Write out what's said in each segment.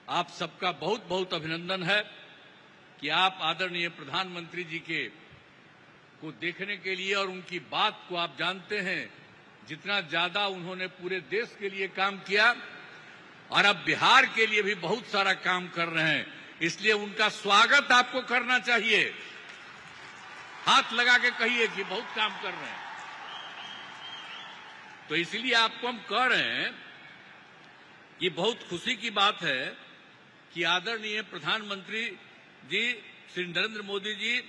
आप सबका बहुत बहुत अभिनंदन है कि आप आदरणीय प्रधानमंत्री जी को देखने के लिए और उनकी बात को आप जानते हैं, जितना ज्यादा उन्होंने पूरे देश के लिए काम किया और अब बिहार के लिए भी बहुत सारा काम कर रहे हैं, इसलिए उनका स्वागत आपको करना चाहिए। हाथ लगा के कहिए कि बहुत काम कर रहे हैं। तो इसलिए आपको हम कह रहे हैं कि बहुत खुशी की बात है कि आदरणीय प्रधानमंत्री जी श्री नरेंद्र मोदी जी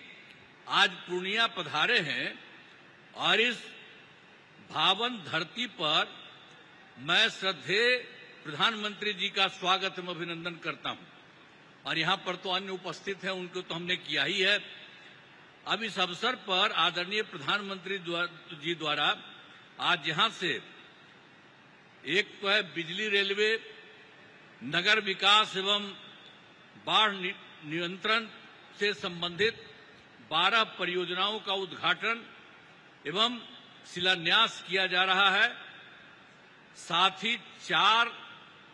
आज पूर्णिया पधारे हैं और इस पावन धरती पर मैं श्रद्धेय प्रधानमंत्री जी का स्वागत एवं अभिनंदन करता हूं। और यहां पर तो अन्य उपस्थित हैं, उनको तो हमने किया ही है। अब इस अवसर पर आदरणीय प्रधानमंत्री जी द्वारा आज यहां से एक तो है बिजली, रेलवे, नगर विकास एवं बाढ़ नियंत्रण से संबंधित 12 परियोजनाओं का उद्घाटन एवं शिलान्यास किया जा रहा है। साथ ही 4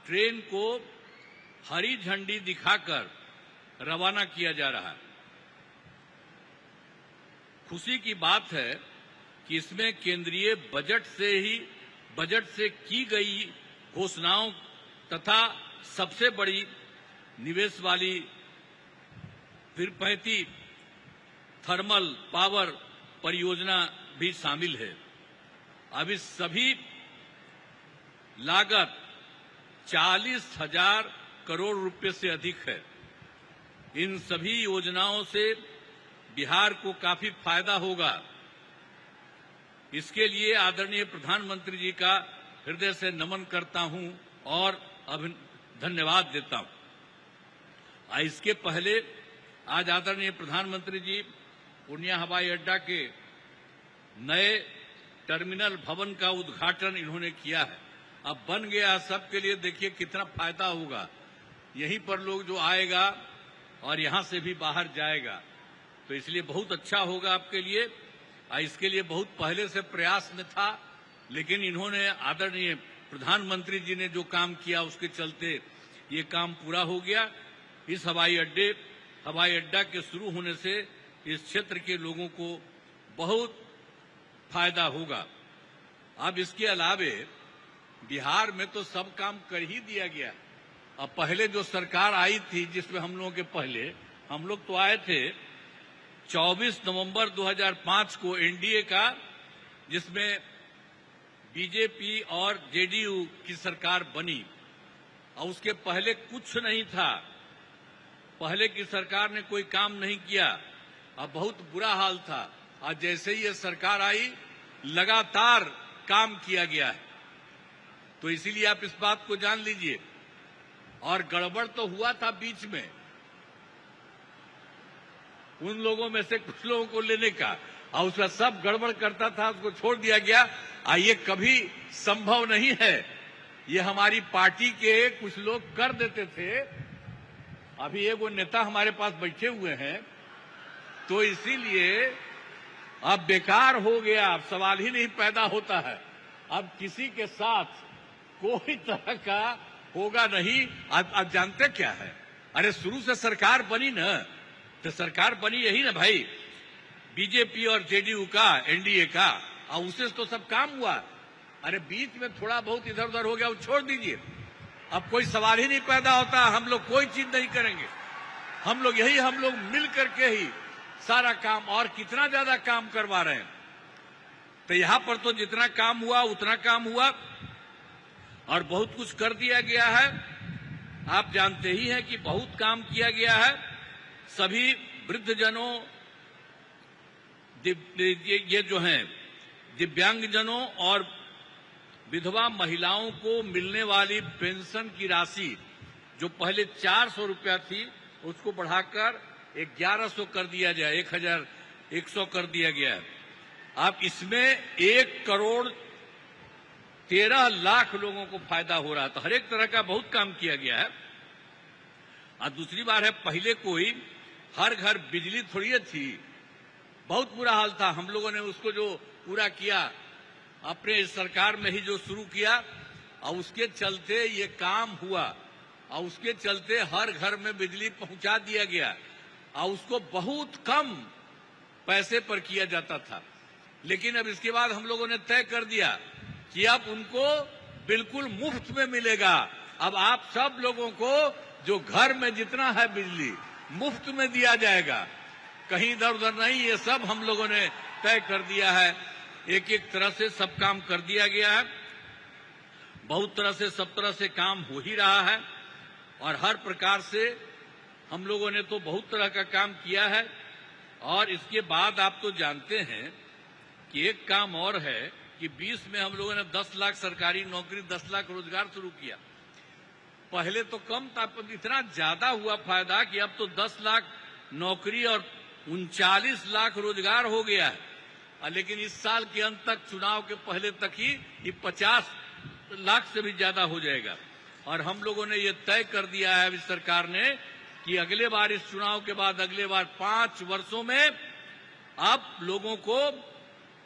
ट्रेन को हरी झंडी दिखाकर रवाना किया जा रहा है। खुशी की बात है कि इसमें केंद्रीय बजट से की गई घोषणाओं तथा सबसे बड़ी निवेश वाली तिरुपति थर्मल पावर परियोजना भी शामिल है। अब इस सभी लागत 40,000 करोड़ रुपए से अधिक है। इन सभी योजनाओं से बिहार को काफी फायदा होगा। इसके लिए आदरणीय प्रधानमंत्री जी का हृदय से नमन करता हूं और धन्यवाद देता हूं। इसके पहले आज आदरणीय प्रधानमंत्री जी पूर्णिया हवाई अड्डा के नए टर्मिनल भवन का उद्घाटन इन्होंने किया है। अब बन गया सबके लिए, देखिए कितना फायदा होगा। यहीं पर लोग जो आएगा और यहां से भी बाहर जाएगा, तो इसलिए बहुत अच्छा होगा आपके लिए। इसके लिए बहुत पहले से प्रयास में था, लेकिन इन्होंने आदरणीय प्रधानमंत्री जी ने जो काम किया उसके चलते ये काम पूरा हो गया। इस हवाई अड्डा के शुरू होने से इस क्षेत्र के लोगों को बहुत फायदा होगा। अब इसके अलावे बिहार में तो सब काम कर ही दिया गया। अब पहले जो सरकार आई थी, जिसमें हम लोगों के पहले हम लोग तो आए थे 24 नवंबर 2005 को एनडीए का, जिसमें बीजेपी और जेडीयू की सरकार बनी। और उसके पहले कुछ नहीं था, पहले की सरकार ने कोई काम नहीं किया। अब बहुत बुरा हाल था। आज जैसे ही ये सरकार आई, लगातार काम किया गया है। तो इसीलिए आप इस बात को जान लीजिए। और गड़बड़ तो हुआ था बीच में, उन लोगों में से कुछ लोगों को लेने का, और उसका सब गड़बड़ करता था, उसको छोड़ दिया गया। ये कभी संभव नहीं है। ये हमारी पार्टी के कुछ लोग कर देते थे। अभी एक वो नेता हमारे पास बैठे हुए हैं, तो इसीलिए अब बेकार हो गया, अब सवाल ही नहीं पैदा होता है। अब किसी के साथ कोई तरह का होगा नहीं। आप जानते क्या है, अरे शुरू से सरकार बनी ना, तो सरकार बनी यही ना भाई, बीजेपी और जेडीयू का, एनडीए का, और उससे तो सब काम हुआ। अरे बीच में थोड़ा बहुत इधर उधर हो गया, वो छोड़ दीजिए। अब कोई सवाल ही नहीं पैदा होता। हम लोग कोई चीज नहीं करेंगे, हम लोग मिल करके ही सारा काम, और कितना ज्यादा काम करवा रहे हैं। तो यहां पर तो जितना काम हुआ उतना काम हुआ, और बहुत कुछ कर दिया गया है। आप जानते ही हैं कि बहुत काम किया गया है। सभी वृद्धजनों, ये जो हैं दिव्यांगजनों और विधवा महिलाओं को मिलने वाली पेंशन की राशि, जो पहले 400 रुपया थी, उसको बढ़ाकर 1100 कर दिया जाए, 1100 कर दिया गया है। अब इसमें 1,13,00,000 लोगों को फायदा हो रहा है। तो हर एक तरह का बहुत काम किया गया है। और दूसरी बात है, पहले कोई हर घर बिजली थोड़ी थी, बहुत बुरा हाल था। हम लोगों ने उसको जो पूरा किया, अपने सरकार में ही जो शुरू किया, और उसके चलते ये काम हुआ। और उसके चलते हर घर में बिजली पहुंचा दिया गया और उसको बहुत कम पैसे पर किया जाता था। लेकिन अब इसके बाद हम लोगों ने तय कर दिया कि अब उनको बिल्कुल मुफ्त में मिलेगा। अब आप सब लोगों को जो घर में जितना है बिजली मुफ्त में दिया जाएगा, कहीं इधर उधर नहीं। ये सब हम लोगों ने तय कर दिया है। एक एक तरह से सब काम कर दिया गया है। बहुत तरह से सब तरह से काम हो ही रहा है और हर प्रकार से हम लोगों ने तो बहुत तरह का काम किया है। और इसके बाद आप तो जानते हैं कि एक काम और है कि 20 में हम लोगों ने 10 लाख सरकारी नौकरी, 10 लाख रोजगार शुरू किया। पहले तो कम था, पर इतना ज्यादा हुआ फायदा कि अब तो 10 लाख नौकरी और 39 लाख रोजगार हो गया है। लेकिन इस साल के अंत तक, चुनाव के पहले तक ही ये 50 लाख से भी ज्यादा हो जाएगा। और हम लोगों ने ये तय कर दिया है अभी सरकार ने कि अगले बार, इस चुनाव के बाद अगले बार 5 वर्षों में अब लोगों को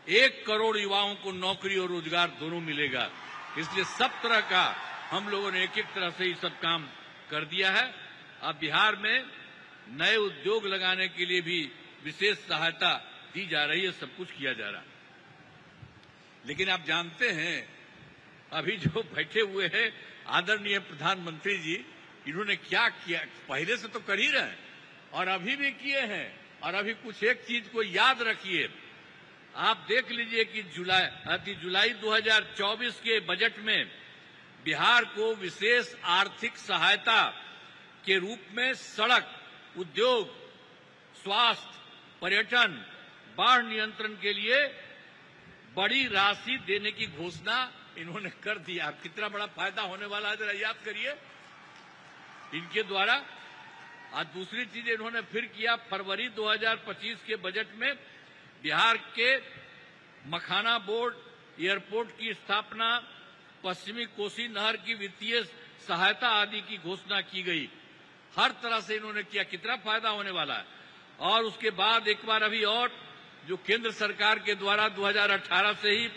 1 करोड़ युवाओं को नौकरी और रोजगार दोनों मिलेगा। इसलिए सब तरह का हम लोगों ने एक एक तरह से ये सब काम कर दिया है। अब बिहार में नए उद्योग लगाने के लिए भी विशेष सहायता दी जा रही है, सब कुछ किया जा रहा है। लेकिन आप जानते हैं अभी जो बैठे हुए हैं आदरणीय प्रधानमंत्री जी, इन्होंने क्या किया? पहले से तो कर ही रहे हैं और अभी भी किए हैं। और अभी कुछ एक चीज को याद रखिए, आप देख लीजिए कि जुलाई 2024 के बजट में बिहार को विशेष आर्थिक सहायता के रूप में सड़क, उद्योग, स्वास्थ्य, पर्यटन, बाढ़ नियंत्रण के लिए बड़ी राशि देने की घोषणा इन्होंने कर दिया। कितना बड़ा फायदा होने वाला है जरा याद करिए इनके द्वारा। आज दूसरी चीज इन्होंने फिर किया, फरवरी 2025 के बजट में बिहार के मखाना बोर्ड, एयरपोर्ट की स्थापना, पश्चिमी कोसी नहर की वित्तीय सहायता आदि की घोषणा की गई। हर तरह से इन्होंने किया, कितना फायदा होने वाला है। और उसके बाद एक बार अभी और जो केंद्र सरकार के द्वारा 2018 से ही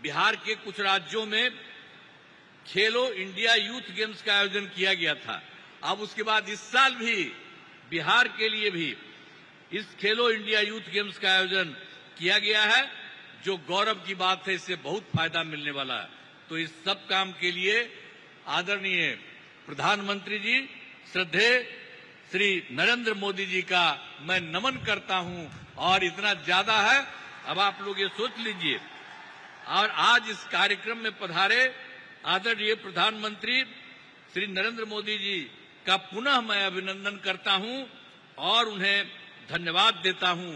बिहार के कुछ राज्यों में खेलो इंडिया यूथ गेम्स का आयोजन किया गया था। अब उसके बाद इस साल भी बिहार के लिए भी इस खेलो इंडिया यूथ गेम्स का आयोजन किया गया है, जो गौरव की बात है। इससे बहुत फायदा मिलने वाला है। तो इस सब काम के लिए आदरणीय प्रधानमंत्री जी, श्रद्धेय श्री नरेंद्र मोदी जी का मैं नमन करता हूं। और इतना ज्यादा है, अब आप लोग ये सोच लीजिए। और आज इस कार्यक्रम में पधारे आदरणीय प्रधानमंत्री श्री नरेंद्र मोदी जी का पुनः मैं अभिनंदन करता हूं और उन्हें धन्यवाद देता हूं।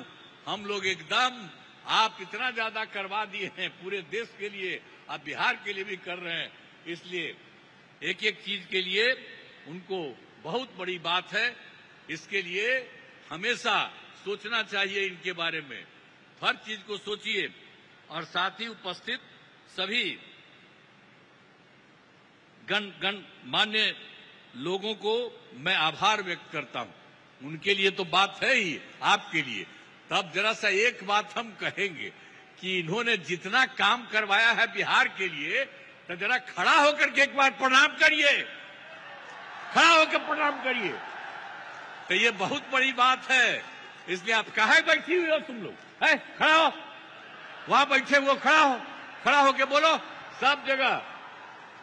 हम लोग एकदम, आप इतना ज्यादा करवा दिए हैं पूरे देश के लिए, आप बिहार के लिए भी कर रहे हैं। इसलिए एक एक चीज के लिए उनको बहुत बड़ी बात है। इसके लिए हमेशा सोचना चाहिए इनके बारे में, हर चीज को सोचिए। और साथ ही उपस्थित सभी गणमान्य लोगों को मैं आभार व्यक्त करता हूं। उनके लिए तो बात है ही, आपके लिए। तब जरा सा एक बात हम कहेंगे कि इन्होंने जितना काम करवाया है बिहार के लिए, तो जरा खड़ा होकर के एक बार प्रणाम करिए, खड़ा होकर प्रणाम करिए। तो ये बहुत बड़ी बात है। इसलिए आप काहे बैठी हुई हो तुम लोग? है खड़ा हो, वहां बैठे हुए खड़ा होके बोलो सब जगह।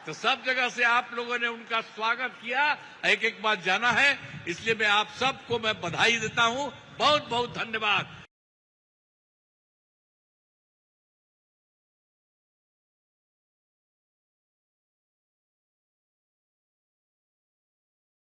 तो सब जगह से आप लोगों ने उनका स्वागत किया, एक एक बार जाना है। इसलिए मैं आप सबको मैं बधाई देता हूं। बहुत बहुत धन्यवाद।